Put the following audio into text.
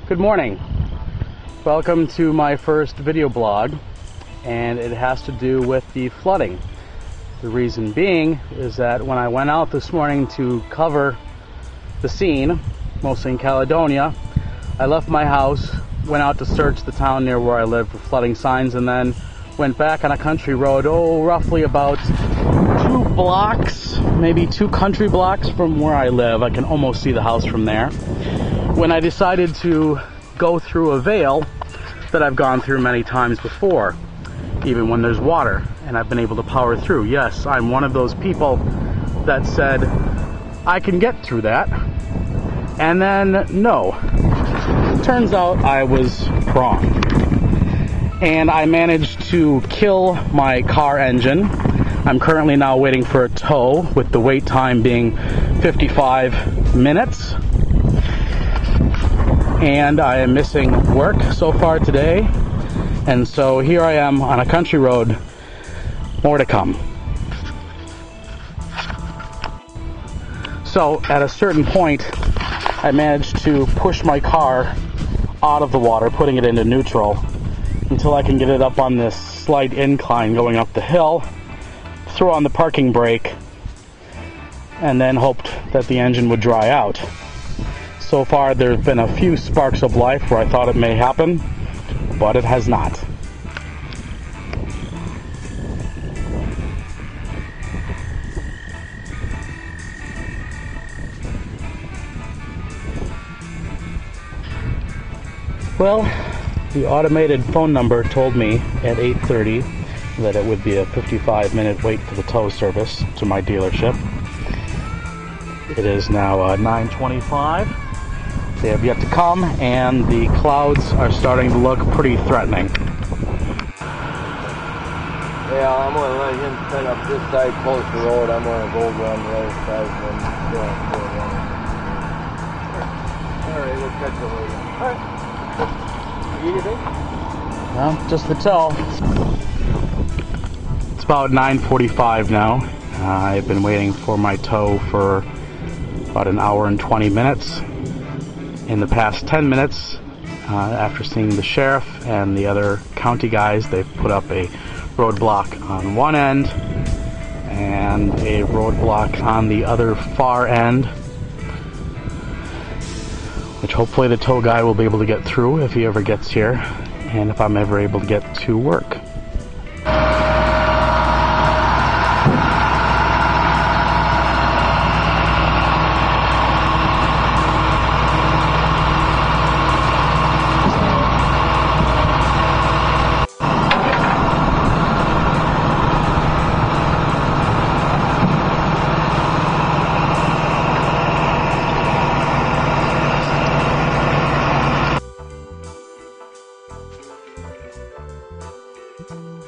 Good morning. Welcome to my first video blog, and it has to do with the flooding. The reason being is that when I went out this morning to cover the scene, mostly in Caledonia, I left my house, went out to search the town near where I live for flooding signs, and then went back on a country road, roughly about 2 blocks, maybe 2 country blocks from where I live. I can almost see the house from there. When I decided to go through a vale that I've gone through many times before, even when there's water, and I've been able to power through. Yes, I'm one of those people that said, I can get through that. And then, no. Turns out I was wrong. And I managed to kill my car engine. I'm currently now waiting for a tow, with the wait time being 55 minutes. And I am missing work so far today. And so here I am on a country road. More to come. So at a certain point, I managed to push my car out of the water, putting it into neutral, until I can get it up on this slight incline going up the hill, throw on the parking brake, and then hoped that the engine would dry out. So far, there have been a few sparks of life where I thought it may happen, but it has not. Well, the automated phone number told me at 8:30 that it would be a 55-minute wait for the tow service to my dealership. It is now 9:25. They have yet to come, and the clouds are starting to look pretty threatening. Yeah, I'm going to let him set up this side close to the road. I'm going to go around the other side and then go around. Alright, we'll catch you later. Alright. You need anything? Well, just the tow. It's about 9:45 now. I've been waiting for my tow for about an hour and 20 minutes. In the past 10 minutes, after seeing the sheriff and the other county guys, they've put up a roadblock on one end and a roadblock on the other far end, which hopefully the tow guy will be able to get through if he ever gets here, and if I'm ever able to get to work. Thank you.